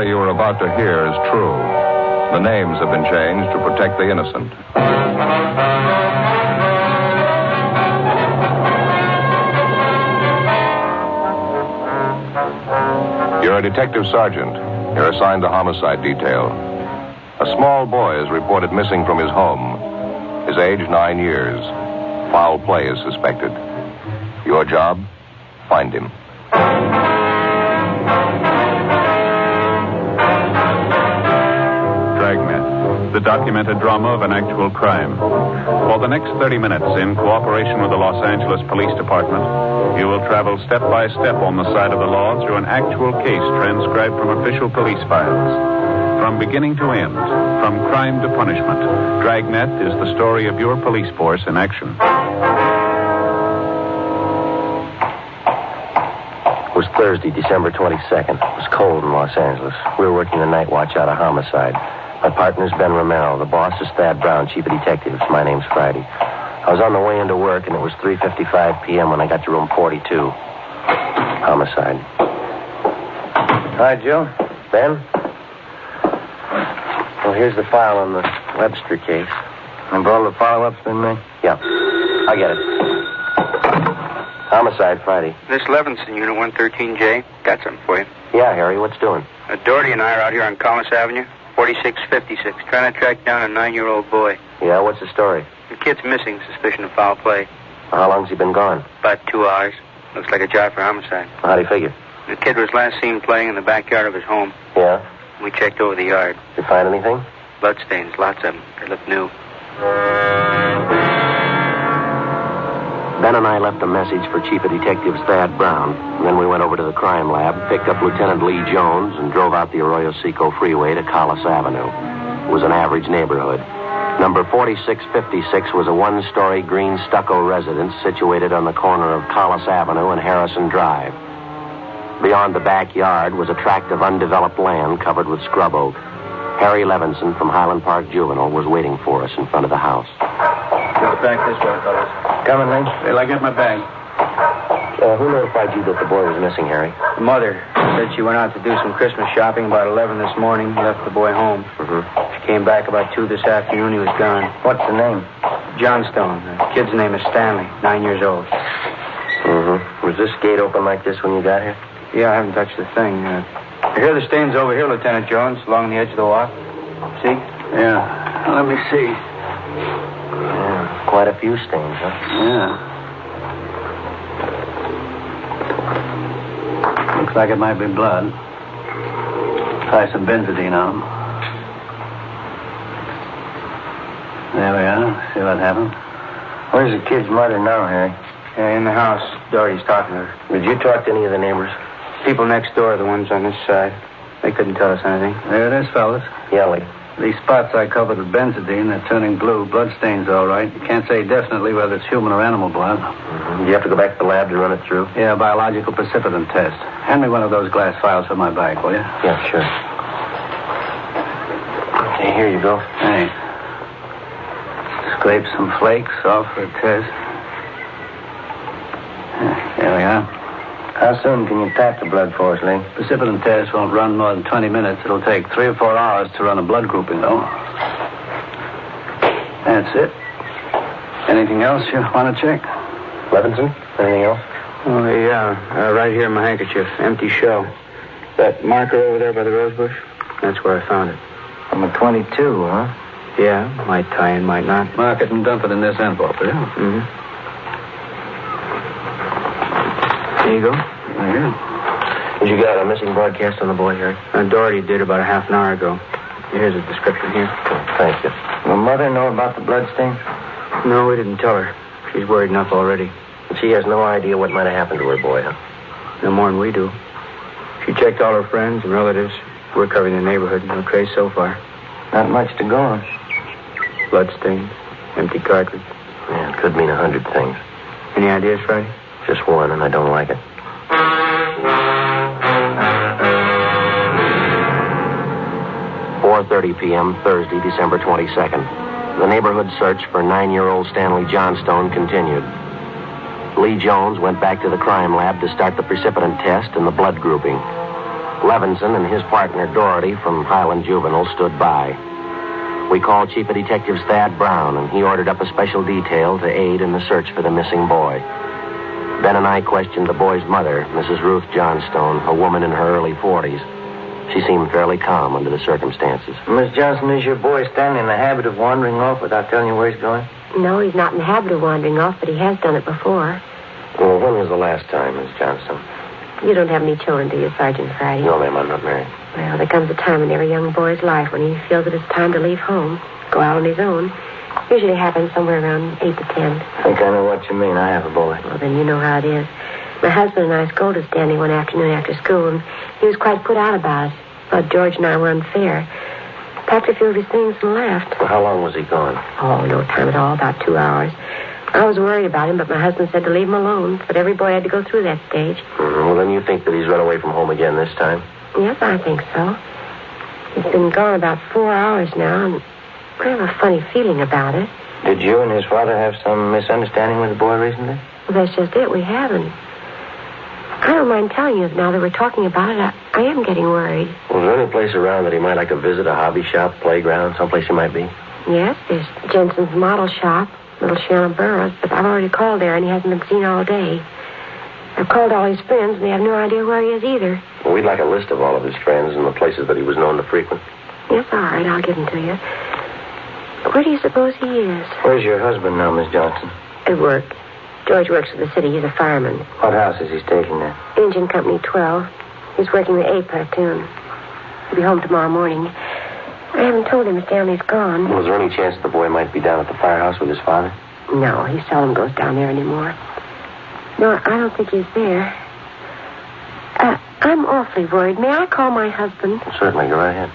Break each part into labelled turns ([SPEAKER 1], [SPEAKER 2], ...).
[SPEAKER 1] story you are about to hear is true. The names have been changed to protect the innocent. You're a detective sergeant. You're assigned the homicide detail. A small boy is reported missing from his home. His age, 9 years. Foul play is suspected. Your job? Find him.
[SPEAKER 2] Dragnet, the documented drama of an actual crime. For the next 30 minutes, in cooperation with the Los Angeles Police Department, you will travel step by step on the side of the law through an actual case transcribed from official police files. From beginning to end, from crime to punishment, Dragnet is the story of your police force in action.
[SPEAKER 3] It was Thursday, December 22nd. It was cold in Los Angeles. We were working the night watch out of homicide. My partner's Ben Romero. The boss is Thad Brown, chief of detectives. My name's Friday. I was on the way into work, and it was 3:55 p.m. when I got to room 42. Homicide. Hi, Joe. Ben? Well, here's the file on the Webster case.
[SPEAKER 4] And all the follow-ups been made?
[SPEAKER 3] Yeah. I get it. Homicide, Friday.
[SPEAKER 5] This Levinson, Unit 113J. Got something for you.
[SPEAKER 3] Yeah, Harry, what's doing?
[SPEAKER 5] Doherty and I are out here on Collis Avenue, 4656, trying to track down a 9-year-old boy.
[SPEAKER 3] Yeah, what's the story?
[SPEAKER 5] The kid's missing, suspicion of foul play.
[SPEAKER 3] How long's he been gone?
[SPEAKER 5] About 2 hours. Looks like a job for homicide.
[SPEAKER 3] How do you figure?
[SPEAKER 5] The kid was last seen playing in the backyard of his home.
[SPEAKER 3] Yeah?
[SPEAKER 5] We checked over the yard.
[SPEAKER 3] Did you find anything?
[SPEAKER 5] Bloodstains, lots of them. They look new.
[SPEAKER 3] Ben and I left a message for Chief of Detectives Thad Brown. And then we went over to the crime lab, picked up Lieutenant Lee Jones, and drove out the Arroyo Seco Freeway to Collis Avenue. It was an average neighborhood. Number 4656 was a one-story green stucco residence situated on the corner of Collis Avenue and Harrison Drive. Beyond the backyard was a tract of undeveloped land covered with scrub oak. Harry Levinson from Highland Park Juvenile was waiting for us in front of the house.
[SPEAKER 4] Just back this way, fellas. Coming, Lee?
[SPEAKER 2] Till I get my bag.
[SPEAKER 3] Who notified you that the boy was missing, Harry?
[SPEAKER 5] The mother said she went out to do some Christmas shopping about 11 this morning, left the boy home.
[SPEAKER 3] Mm-hmm.
[SPEAKER 5] She came back about 2 this afternoon. He was gone.
[SPEAKER 4] What's the name?
[SPEAKER 5] Johnstone. The kid's name is Stanley, 9 years old.
[SPEAKER 3] Mm-hmm. Was this gate open like this when you got here?
[SPEAKER 5] Yeah, I haven't touched the thing. Here are the stains over here, Lieutenant Jones, along the edge of the walk. See?
[SPEAKER 4] Yeah. Let me see.
[SPEAKER 3] Yeah, quite a few stains, huh?
[SPEAKER 4] Yeah. Looks like it might be blood. Try some benzodine on them. There we are. See what happened.
[SPEAKER 3] Where's the kid's mother now, Harry?
[SPEAKER 5] Yeah, in the house. Doherty's talking to her.
[SPEAKER 3] Did you talk to any of the neighbors?
[SPEAKER 5] People next door, the ones on this side. They couldn't tell us anything.
[SPEAKER 4] There it is, fellas.
[SPEAKER 3] Yeah, Lee.
[SPEAKER 4] These spots I covered with benzodine, they're turning blue. Bloodstains, all right. You can't say definitely whether it's human or animal blood.
[SPEAKER 3] Mm-hmm. Do you have to go back to the lab to run it through?
[SPEAKER 4] Yeah, biological precipitant test. Hand me one of those glass files for my bag, will you?
[SPEAKER 3] Yeah, sure. Okay, here you go.
[SPEAKER 4] Thanks. Scrape some flakes off for a test. There we are.
[SPEAKER 3] How soon can you tap the blood for us, Lee?
[SPEAKER 4] Precipitant test won't run more than 20 minutes. It'll take 3 or 4 hours to run a blood grouping, though. That's it. Anything else you want to check?
[SPEAKER 3] Levinson? Anything else?
[SPEAKER 5] Oh, yeah. Right here in my handkerchief. Empty shell. That marker over there by the rose bush? That's where I found it.
[SPEAKER 3] Number 22, huh?
[SPEAKER 5] Yeah, might tie in, might not.
[SPEAKER 4] Mark it and dump it in this envelope, will you?
[SPEAKER 5] Mm-hmm. There you go.
[SPEAKER 4] Here.
[SPEAKER 3] Did you get a missing broadcast on the boy, Harry?
[SPEAKER 5] Doherty did about a half an hour ago. Here's a description here.
[SPEAKER 3] Thank you.
[SPEAKER 4] Will Mother know about the bloodstains?
[SPEAKER 5] No, we didn't tell her. She's worried enough already.
[SPEAKER 3] She has no idea what might have happened to her boy, huh?
[SPEAKER 5] No more than we do. She checked all her friends and relatives. We're covering the neighborhood. No trace so far.
[SPEAKER 4] Not much to go on.
[SPEAKER 5] Bloodstains. Empty cartridge.
[SPEAKER 3] Yeah, it could mean 100 things.
[SPEAKER 5] Any ideas, Friday?
[SPEAKER 3] Just one, and I don't like it. 4:30 p.m., Thursday, December 22nd. The neighborhood search for 9-year-old Stanley Johnstone continued. Lee Jones went back to the crime lab to start the precipitant test and the blood grouping. Levinson and his partner Doherty from Highland Juvenile stood by. We called Chief of Detectives Thad Brown, and he ordered up a special detail to aid in the search for the missing boy. Ben and I questioned the boy's mother, Mrs. Ruth Johnstone, a woman in her early 40s. She seemed fairly calm under the circumstances.
[SPEAKER 5] Miss Johnson, is your boy standing in the habit of wandering off without telling you where he's going?
[SPEAKER 6] No, he's not in the habit of wandering off, but he has done it before.
[SPEAKER 3] Well, when was the last time, Miss Johnstone?
[SPEAKER 6] You don't have any children, do you, Sergeant Friday?
[SPEAKER 3] No, ma'am, I'm not married.
[SPEAKER 6] Well, there comes a time in every young boy's life when he feels that it's time to leave home, go out on his own. Usually happens somewhere around 8 to 10.
[SPEAKER 5] I think I know what you mean. I have a boy.
[SPEAKER 6] Well, then you know how it is. My husband and I scolded Stanley one afternoon after school, and he was quite put out about it. Thought George and I were unfair. Packed a few of his things and left.
[SPEAKER 3] Well, how long was he gone?
[SPEAKER 6] Oh, no time at all, about 2 hours. I was worried about him, but my husband said to leave him alone. But every boy had to go through that stage.
[SPEAKER 3] Well, then you think that he's run away from home again this time?
[SPEAKER 6] Yes, I think so. He's been gone about 4 hours now, and I have a funny feeling about it.
[SPEAKER 5] Did you and his father have some misunderstanding with the boy recently?
[SPEAKER 6] Well, that's just it. We haven't. I don't mind telling you now that we're talking about it. I am getting worried.
[SPEAKER 3] Well, is there any place around that he might like to visit, a hobby shop, playground, someplace he might be?
[SPEAKER 6] Yes, there's Jensen's model shop, Little Shannon Burroughs, but I've already called there, and he hasn't been seen all day. I've called all his friends, and they have no idea where he is either.
[SPEAKER 3] Well, we'd like a list of all of his friends and the places that he was known to frequent.
[SPEAKER 6] Yes, all right, I'll give them to you. Where do you suppose he is?
[SPEAKER 5] Where's your husband now, Miss Johnson?
[SPEAKER 6] At work. George works for the city. He's a fireman.
[SPEAKER 5] What house is he stationed at?
[SPEAKER 6] Engine Company 12. He's working the A platoon. He'll be home tomorrow morning. I haven't told him Stanley's gone.
[SPEAKER 3] Was there any chance the boy might be down at the firehouse with his father?
[SPEAKER 6] No, he seldom goes down there anymore. No, I don't think he's there. I'm awfully worried. May I call my husband?
[SPEAKER 3] Certainly, go right ahead.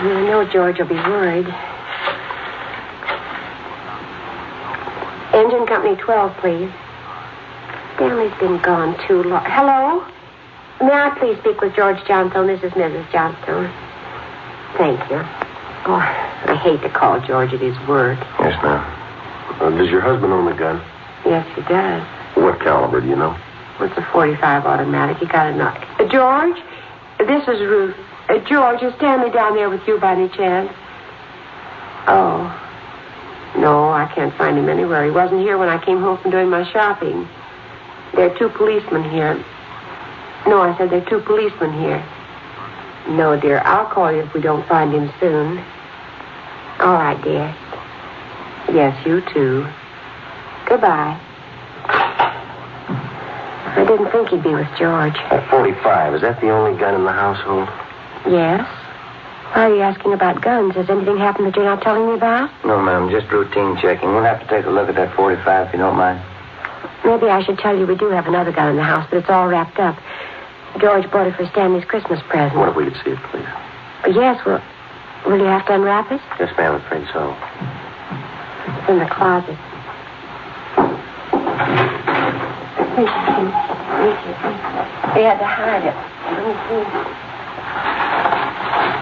[SPEAKER 6] I know George will be worried. Engine Company 12, please. Stanley's been gone too long. Hello? May I please speak with George Johnstone? This is Mrs. Johnstone. Thank you. Oh, I hate to call George at his work.
[SPEAKER 3] Yes, ma'am. Does your husband own the gun?
[SPEAKER 6] Yes, he does.
[SPEAKER 3] What caliber, do you know?
[SPEAKER 6] It's a .45 automatic. He got a knock. George? This is Ruth. George, is Stanley down there with you by any chance? Oh. No, I can't find him anywhere. He wasn't here when I came home from doing my shopping. There are 2 policemen here. No, I said there are 2 policemen here. No, dear, I'll call you if we don't find him soon. All right, dear. Yes, you too. Goodbye. I didn't think he'd be with George.
[SPEAKER 3] That .45, is that the only gun in the household?
[SPEAKER 6] Yes. Why are you asking about guns? Has anything happened that you're not telling me about?
[SPEAKER 5] No, ma'am, just routine checking. We'll have to take a look at that .45 if you don't mind.
[SPEAKER 6] Maybe I should tell you we do have another gun in the house, but it's all wrapped up. George bought it for Stanley's Christmas present.
[SPEAKER 3] What if we could see it, please?
[SPEAKER 6] Yes, well, will you have to unwrap it?
[SPEAKER 3] Yes, ma'am, I'm afraid so.
[SPEAKER 6] It's in the closet. Thank you. They had to hide it. Let me see.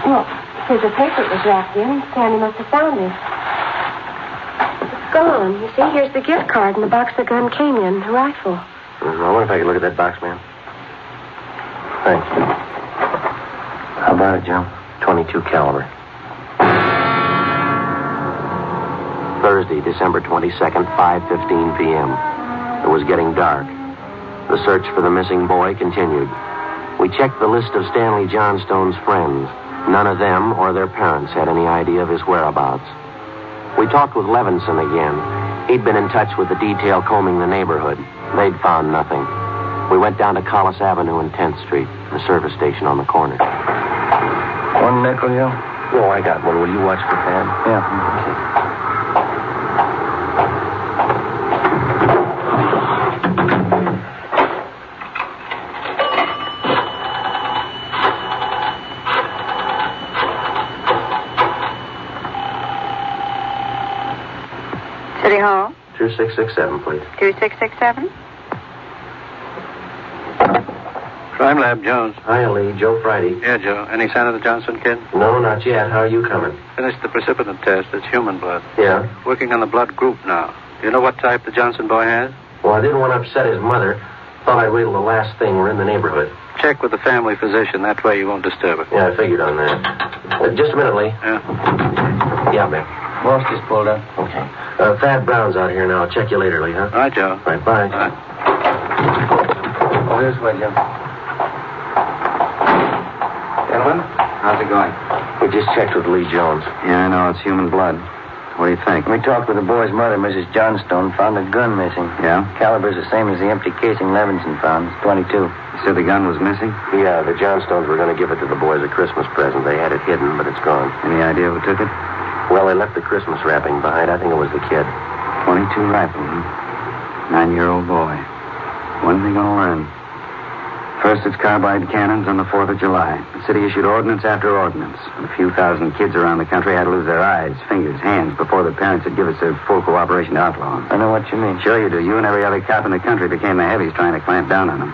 [SPEAKER 6] Well, here's a paper it was wrapped in. Stanley must have found it. It's gone. You see, here's the gift card and the box the gun came in, the rifle.
[SPEAKER 3] I wonder if I could look at that box, ma'am. Thanks. How about it, Joe? .22 caliber. Thursday, December 22nd, 5:15 p.m. It was getting dark. The search for the missing boy continued. We checked the list of Stanley Johnstone's friends. None of them or their parents had any idea of his whereabouts. We talked with Levinson again. He'd been in touch with the detail combing the neighborhood. They'd found nothing. We went down to Collis Avenue and 10th Street, the service station on the corner.
[SPEAKER 5] 1 nickel, Joe?
[SPEAKER 3] Oh, I got one. Will you watch for Thad?
[SPEAKER 5] Yeah.
[SPEAKER 7] City Hall?
[SPEAKER 3] 2667, please.
[SPEAKER 7] 2667?
[SPEAKER 4] Crime Lab, Jones.
[SPEAKER 3] Hi, Lee. Joe Friday.
[SPEAKER 4] Yeah, Joe. Any sign of the Johnson kid?
[SPEAKER 3] No, not yet. How are you coming?
[SPEAKER 4] Finished the precipitant test. It's human blood.
[SPEAKER 3] Yeah?
[SPEAKER 4] Working on the blood group now. Do you know what type the Johnson boy has?
[SPEAKER 3] Well, I didn't want to upset his mother. Thought I'd wait till the last thing. We're in the neighborhood.
[SPEAKER 4] Check with the family physician. That way you won't disturb her.
[SPEAKER 3] Yeah, I figured on that. Just a minute, Lee.
[SPEAKER 4] Yeah.
[SPEAKER 3] Yeah, man.
[SPEAKER 4] Boss just pulled up.
[SPEAKER 3] Okay. Thad Brown's out here now. I'll check you later, Lee, huh?
[SPEAKER 4] All right, Joe.
[SPEAKER 3] All right, bye.
[SPEAKER 4] All right. Oh, this way, Joe. Gentlemen, how's it going?
[SPEAKER 3] We just checked with Lee Jones.
[SPEAKER 5] Yeah, I know. It's human blood. What do you think?
[SPEAKER 4] We talked with the boy's mother, Mrs. Johnstone. Found a gun missing.
[SPEAKER 5] Yeah?
[SPEAKER 4] Caliber's the same as the empty casing Levinson found. It's .22.
[SPEAKER 5] You said the gun was missing?
[SPEAKER 3] Yeah, the Johnstones were going to give it to the boys a Christmas present. They had it hidden, but it's gone.
[SPEAKER 5] Any idea who took it?
[SPEAKER 3] Well, they left the Christmas wrapping behind. I think it was the kid.
[SPEAKER 5] .22 rifle, huh? 9-year-old boy. When's he gonna learn? First, it's carbide cannons on the 4th of July. The city issued ordinance after ordinance. A few thousand kids around the country had to lose their eyes, fingers, hands before their parents would give us their full cooperation to outlaw them.
[SPEAKER 4] I know what you mean.
[SPEAKER 5] Sure you do. You and every other cop in the country became the heavies trying to clamp down on them.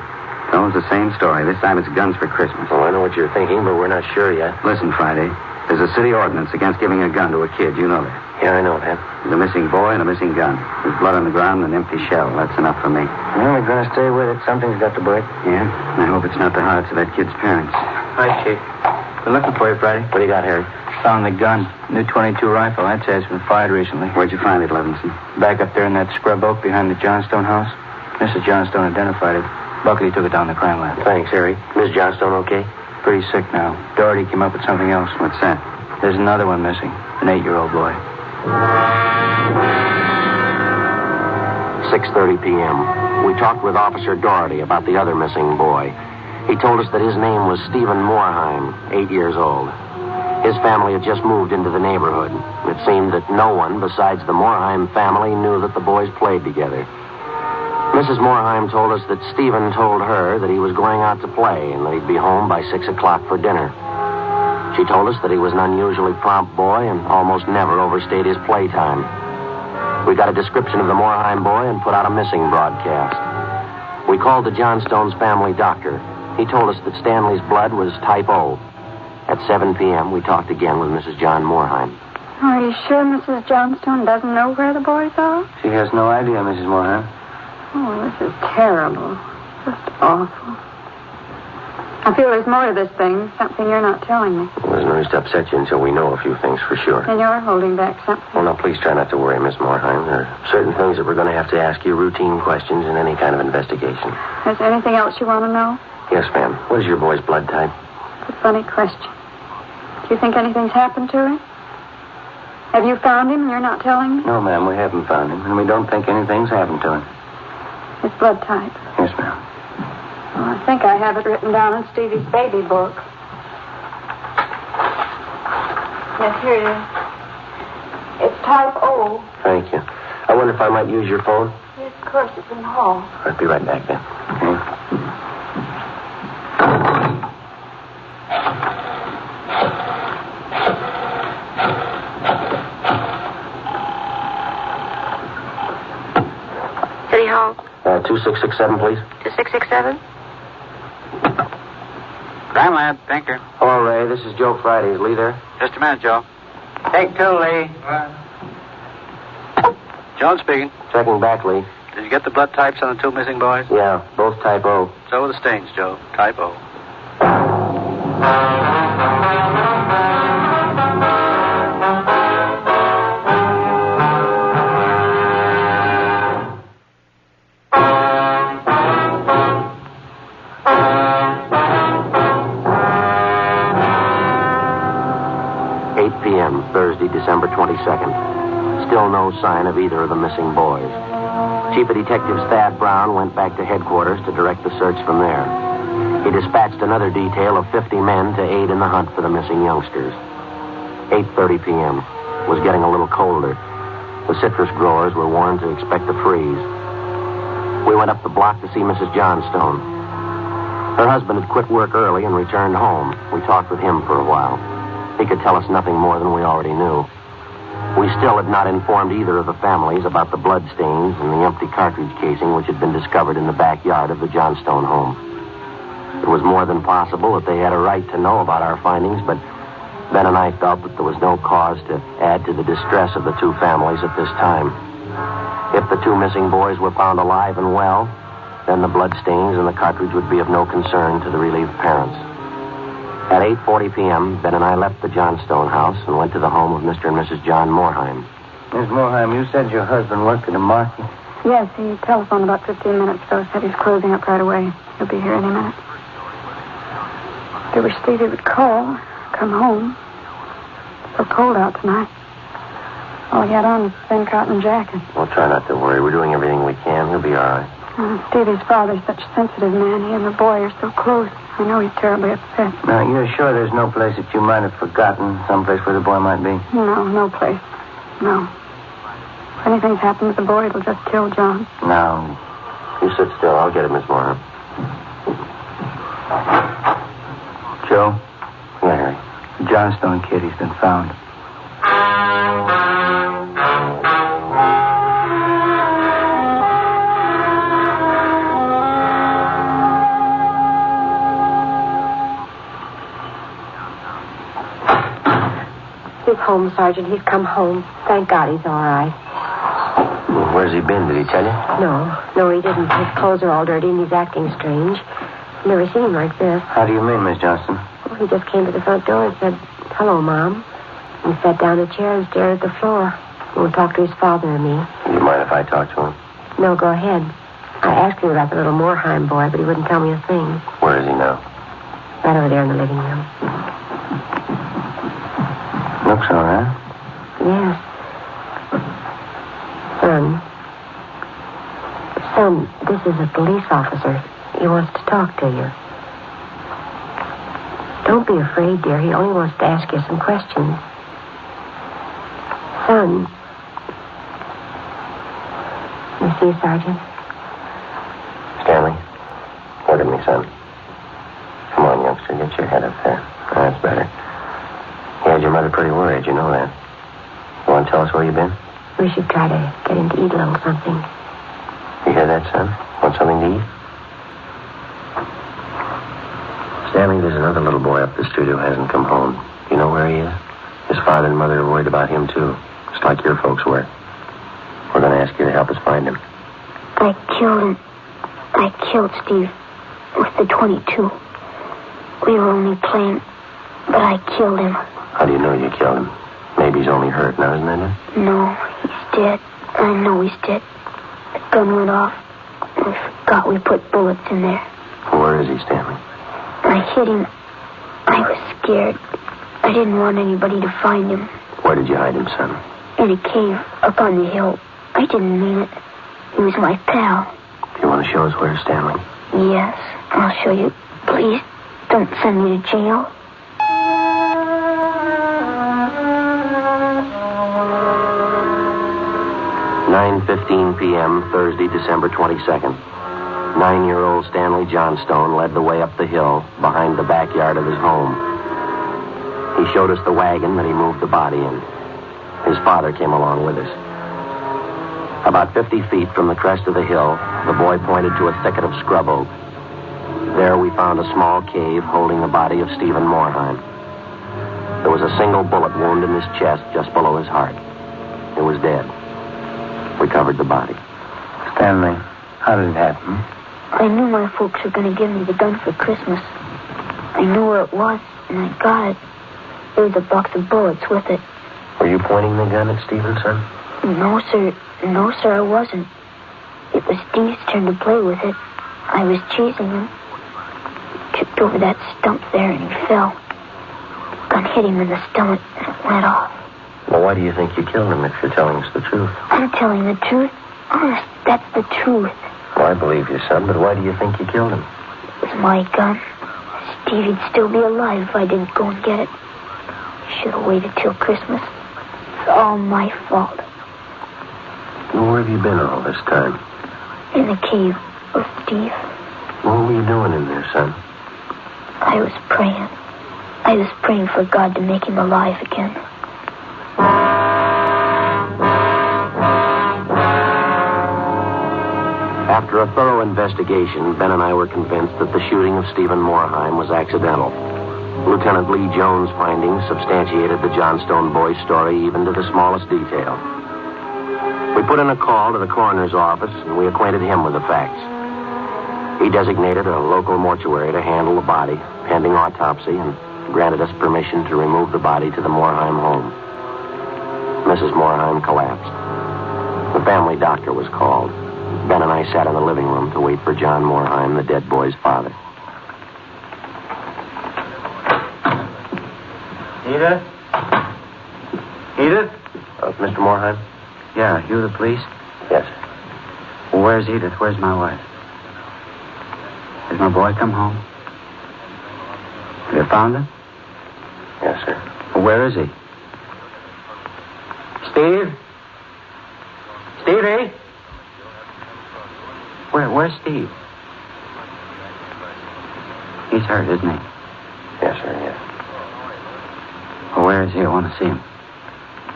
[SPEAKER 5] So it's the same story. This time it's guns for Christmas.
[SPEAKER 3] Well, I know what you're thinking, but we're not sure yet.
[SPEAKER 5] Listen, Friday. There's a city ordinance against giving a gun to a kid. You know that.
[SPEAKER 3] Yeah, I know that.
[SPEAKER 5] There's a missing boy and a missing gun. There's blood on the ground and an empty shell. That's enough for me.
[SPEAKER 4] Well, we're going to stay with it. Something's got to break.
[SPEAKER 5] Yeah? I hope it's not the hearts of that kid's parents.
[SPEAKER 4] Hi, Chief. Been looking for you, Friday.
[SPEAKER 3] What do you got, Harry?
[SPEAKER 4] Found the gun. New .22 rifle. That says it's been fired recently.
[SPEAKER 5] Where'd you find it, Levinson?
[SPEAKER 4] Back up there in that scrub oak behind the Johnstone house. Mrs. Johnstone identified it. Buckley took it down to the crime lab.
[SPEAKER 3] Thanks, Harry. Miss Johnstone okay?
[SPEAKER 4] Pretty sick now. Doherty came up with something else.
[SPEAKER 5] What's that?
[SPEAKER 4] There's another one missing. An 8-year-old boy.
[SPEAKER 3] 6:30 p.m. We talked with Officer Doherty about the other missing boy. He told us that his name was Stephen Moorheim, 8 years old. His family had just moved into the neighborhood. It seemed that no one besides the Moorheim family knew that the boys played together. Mrs. Moorheim told us that Stephen told her that he was going out to play and that he'd be home by 6 o'clock for dinner. She told us that he was an unusually prompt boy and almost never overstayed his playtime. We got a description of the Moorheim boy and put out a missing broadcast. We called the Johnstones' family doctor. He told us that Stanley's blood was type O. At 7 p.m., we talked again with Mrs. John Moorheim.
[SPEAKER 7] Are you sure Mrs. Johnstone doesn't know where the boys are?
[SPEAKER 4] She has no idea, Mrs. Moorheim.
[SPEAKER 7] Oh, this is terrible. Just awful. I feel there's more to this thing, something you're not telling me.
[SPEAKER 3] Well, there's no use to upset you until we know a few things for sure.
[SPEAKER 7] And you're holding back something.
[SPEAKER 3] Well, now, please try not to worry, Miss Moorheim. There are certain things that we're going to have to ask you, routine questions in any kind of investigation.
[SPEAKER 7] Is there anything else you want to know?
[SPEAKER 3] Yes, ma'am. What is your boy's blood type?
[SPEAKER 7] It's a funny question. Do you think anything's happened to him? Have you found him and you're not telling me?
[SPEAKER 4] No, ma'am, we haven't found him, and we don't think anything's happened to him.
[SPEAKER 7] His blood type.
[SPEAKER 4] Yes, ma'am.
[SPEAKER 7] Oh, I think I have it written down in Stevie's baby book. Yes, here it is. It's type O.
[SPEAKER 3] Thank you. I wonder if I might use your phone?
[SPEAKER 7] Yes, of course, it's in the hall.
[SPEAKER 3] I'll be right back then.
[SPEAKER 4] Okay.
[SPEAKER 7] City Hall.
[SPEAKER 3] 2667, please.
[SPEAKER 7] 2667?
[SPEAKER 5] Crime lab, Pinker.
[SPEAKER 3] Hello, Ray. This is Joe Friday. Is Lee there?
[SPEAKER 5] Just a minute, Joe. Take 2, Lee. Jones speaking.
[SPEAKER 3] Checking back, Lee.
[SPEAKER 5] Did you get the blood types on the 2 missing boys?
[SPEAKER 3] Yeah, both type O.
[SPEAKER 5] So are the stains, Joe. Type O.
[SPEAKER 3] Thursday, December 22nd. Still no sign of either of the missing boys. Chief of Detectives Thad Brown went back to headquarters to direct the search from there. He dispatched another detail of 50 men to aid in the hunt for the missing youngsters. 8:30 p.m. was getting a little colder. The citrus growers were warned to expect a freeze. We went up the block to see Mrs. Johnstone. Her husband had quit work early and returned home. We talked with him for a while. He could tell us nothing more than we already knew. We still had not informed either of the families about the blood stains and the empty cartridge casing which had been discovered in the backyard of the Johnstone home. It was more than possible that they had a right to know about our findings, but Ben and I felt that there was no cause to add to the distress of the two families at this time. If the two missing boys were found alive and well, then the bloodstains and the cartridge would be of no concern to the relieved parents. At 8:40 p.m., Ben and I left the Johnstone house and went to the home of Mr. and Mrs. John Moorheim.
[SPEAKER 4] Miss Moorheim, you said your husband worked at a market.
[SPEAKER 7] Yes, he telephoned about 15 minutes ago. Said he's closing up right away. He'll be here any minute. I wish Stevie would call, come home. It's so cold out tonight. All he had on was a thin cotton jacket.
[SPEAKER 3] Well, try not to worry. We're doing everything we can. He'll be all right.
[SPEAKER 7] Stevie's father's such a sensitive man. He and the boy are so close. I know he's terribly upset.
[SPEAKER 4] Now, you're sure there's no place that you might have forgotten, someplace where the boy might be?
[SPEAKER 7] No place. No. If anything's happened to the boy, it'll just kill John.
[SPEAKER 3] No. You sit still. I'll get it, Miss Moore.
[SPEAKER 4] Joe?
[SPEAKER 3] Larry.
[SPEAKER 4] The Johnstone kid, he's been found.
[SPEAKER 6] He's home, Sergeant. He's come home. Thank God he's all right.
[SPEAKER 3] Well, where's he been? Did he tell you?
[SPEAKER 6] No, he didn't. His clothes are all dirty and he's acting strange. I've never seen him like this.
[SPEAKER 4] How do you mean, Miss Johnston?
[SPEAKER 6] Well, he just came to the front door and said, "Hello, Mom," and sat down in a chair and stared at the floor. Won't talk to his father or me.
[SPEAKER 3] Do you mind if I talk to him?
[SPEAKER 6] No, go ahead. I asked him about the little Moorheim boy, but he wouldn't tell me a thing.
[SPEAKER 3] Where is he now?
[SPEAKER 6] Right over there in the living room.
[SPEAKER 4] Looks all right.
[SPEAKER 6] Yes. Son, this is a police officer. He wants to talk to you. Don't be afraid, dear. He only wants to ask you some questions. Son. You see, Sergeant?
[SPEAKER 3] Stanley, look at me, son. Come on, youngster. Get your head up there. That's better. He had your mother pretty worried. You know that. You want to tell us where you've been?
[SPEAKER 6] We should try to get him to eat a little something.
[SPEAKER 3] You hear that, son? Want something to eat? Stanley, there's another little boy up the street who hasn't come home. You know where he is? His father and mother are worried about him, too. Just like your folks were. We're going to ask you to help us find him.
[SPEAKER 8] I killed him. I killed Steve with the .22. We were only playing, but I killed him.
[SPEAKER 3] How do you know you killed him? Maybe he's only hurt now, isn't that it?
[SPEAKER 8] No, he's dead. I know he's dead. The gun went off. We forgot we put bullets in there.
[SPEAKER 3] Where is he, Stanley?
[SPEAKER 8] I hit him. I was scared. I didn't want anybody to find him.
[SPEAKER 3] Where did you hide him, son?
[SPEAKER 8] In a cave up on the hill. I didn't mean it. He was my pal.
[SPEAKER 3] You want to show us where, Stanley?
[SPEAKER 8] Yes, I'll show you. Please, don't send me to jail.
[SPEAKER 3] (9:15 p.m., Thursday, December 22nd. 9-year-old Stanley Johnstone led the way up the hill behind the backyard of his home. He showed us the wagon that he moved the body in. His father came along with us. About 50 feet from the crest of the hill, the boy pointed to a thicket of scrub oak. There we found a small cave holding the body of Stephen Moorheim. There was a single bullet wound in his chest just below his heart. It was dead. We covered the body.
[SPEAKER 4] Stanley, how did it happen?
[SPEAKER 8] I knew my folks were going to give me the gun for Christmas. I knew where it was, and I got it. There was a box of bullets with it.
[SPEAKER 3] Were you pointing the gun at Stevenson?
[SPEAKER 8] No, sir. No, sir, I wasn't. It was Steve's turn to play with it. I was chasing him. He tripped over that stump there, and he fell. The gun hit him in the stomach, and it went off.
[SPEAKER 3] Well, why do you think you killed him if you're telling us the truth?
[SPEAKER 8] I'm telling the truth. Honest, that's the truth.
[SPEAKER 3] Well, I believe you, son, but why do you think you killed him?
[SPEAKER 8] It was my gun. Stevie'd still be alive if I didn't go and get it. I should have waited till Christmas. It's all my fault.
[SPEAKER 3] Well, where have you been all this time?
[SPEAKER 8] In the cave with Steve.
[SPEAKER 3] What were you doing in there, son?
[SPEAKER 8] I was praying. I was praying for God to make him alive again.
[SPEAKER 3] After a thorough investigation, Ben and I were convinced that the shooting of Stephen Moorheim was accidental. Lieutenant Lee Jones' findings substantiated the Johnstone boy's story even to the smallest detail. We put in a call to the coroner's office, and we acquainted him with the facts. He designated a local mortuary to handle the body, pending autopsy, and granted us permission to remove the body to the Morheim home. Mrs. Morheim collapsed. The family doctor was called. Ben and I sat in the living room to wait for John Morheim, the dead boy's father.
[SPEAKER 5] Edith? Edith?
[SPEAKER 3] Mr. Morheim?
[SPEAKER 5] Yeah, you the police?
[SPEAKER 3] Yes.
[SPEAKER 5] Well, where's Edith? Where's my wife? Has my boy come home? Have you found him?
[SPEAKER 3] Yes, sir.
[SPEAKER 5] Well, where is he? Steve? Stevie? Where's Steve? He's hurt, isn't he?
[SPEAKER 3] Yes, sir, yes.
[SPEAKER 5] Well, where is he? I want to see him.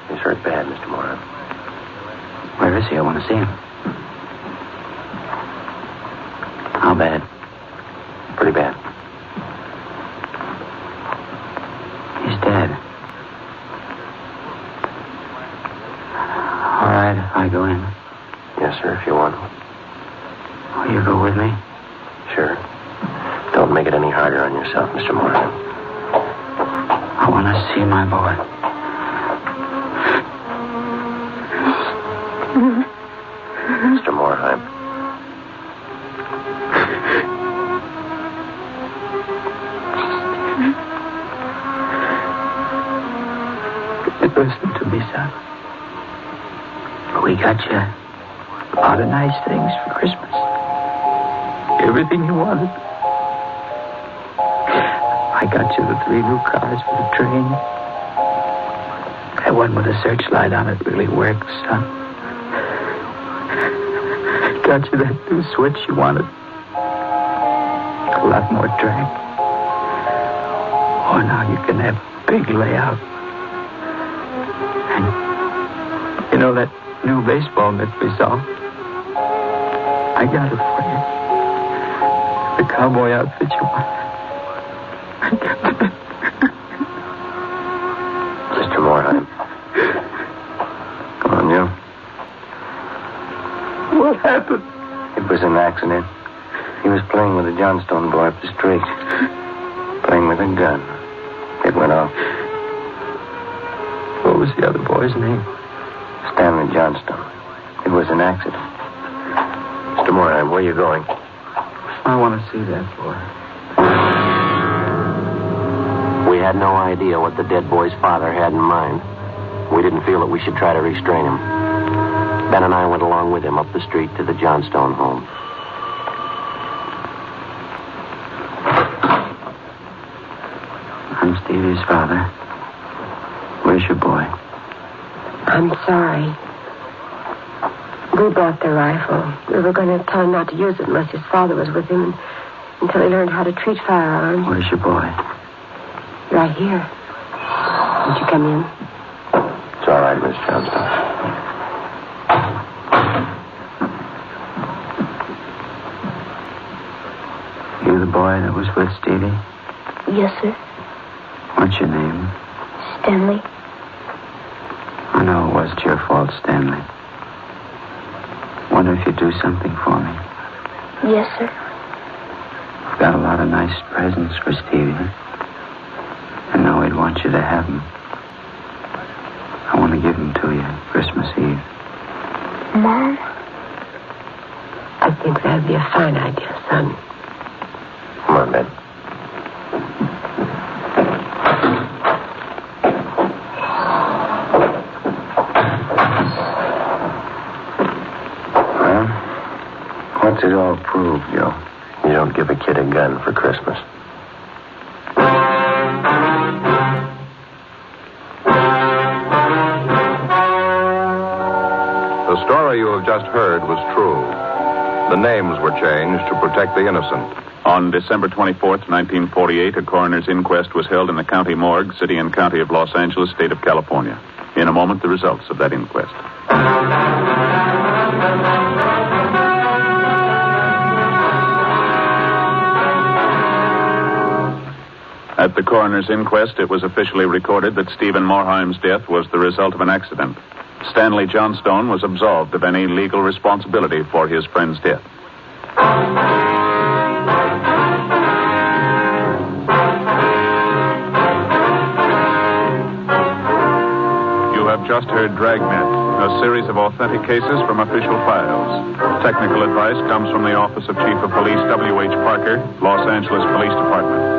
[SPEAKER 3] He's hurt bad, Mr. Morheim.
[SPEAKER 5] Where is he? I want to see him. How bad?
[SPEAKER 3] Pretty bad.
[SPEAKER 5] He's dead. All right, if I go in.
[SPEAKER 3] Yes, sir, if you want.
[SPEAKER 5] Will you go with me?
[SPEAKER 3] Sure. Don't make it any harder on yourself, Mr. Morheim.
[SPEAKER 5] I want to see my boy.
[SPEAKER 3] Mr. Morheim.
[SPEAKER 5] Listen to me, son. We got you a lot of nice things for Christmas. Everything you wanted. I got you the 3 new cars for the train. That one with a searchlight on it really works, son. Got you that new switch you wanted. A lot more track. Oh, now you can have big layout. And you know that new baseball mitt we saw? I got it for you. The cowboy outfit you want. I got it.
[SPEAKER 3] Mr. Morheim. Come on, Joe.
[SPEAKER 5] What happened?
[SPEAKER 3] It was an accident. He was playing with a Johnstone boy up the street. Playing with a gun. It went off.
[SPEAKER 5] What was the other boy's name?
[SPEAKER 3] Stanley Johnstone. It was an accident. Mr. Morheim, where are you going?
[SPEAKER 5] I want to see that boy.
[SPEAKER 3] We had no idea what the dead boy's father had in mind. We didn't feel that we should try to restrain him. Ben and I went along with him up the street to the Johnstone home.
[SPEAKER 5] I'm Stevie's father. Where's your boy?
[SPEAKER 6] I'm sorry. We bought the rifle. We were going to tell him not to use it unless his father was with him until he learned how to treat firearms.
[SPEAKER 5] Where's your boy?
[SPEAKER 6] Right here. Won't you come in?
[SPEAKER 3] It's all right, Miss Johnstone.
[SPEAKER 5] You the boy that was with Stevie?
[SPEAKER 8] Yes, sir.
[SPEAKER 5] What's your name?
[SPEAKER 8] Stanley.
[SPEAKER 5] I know it wasn't your fault, Stanley. Wonder if you'd do something for me.
[SPEAKER 8] Yes, sir.
[SPEAKER 5] I've got a lot of nice presents for Stevie. I know he'd want you to have them. I want to give them to you Christmas Eve.
[SPEAKER 8] Mom?
[SPEAKER 6] I think that'd be a fine idea, son.
[SPEAKER 3] Come on, Ben. Well, what's it all prove, Joe? You don't give a kid a gun for Christmas.
[SPEAKER 1] The story you have just heard was true. The names were changed to protect the innocent.
[SPEAKER 2] On December 24th, 1948, a coroner's inquest was held in the county morgue, city and county of Los Angeles, state of California. In a moment, the results of that inquest. At the coroner's inquest, it was officially recorded that Stephen Morheim's death was the result of an accident. Stanley Johnstone was absolved of any legal responsibility for his friend's death. You have just heard Dragnet, a series of authentic cases from official files. Technical advice comes from the Office of Chief of Police W.H. Parker, Los Angeles Police Department.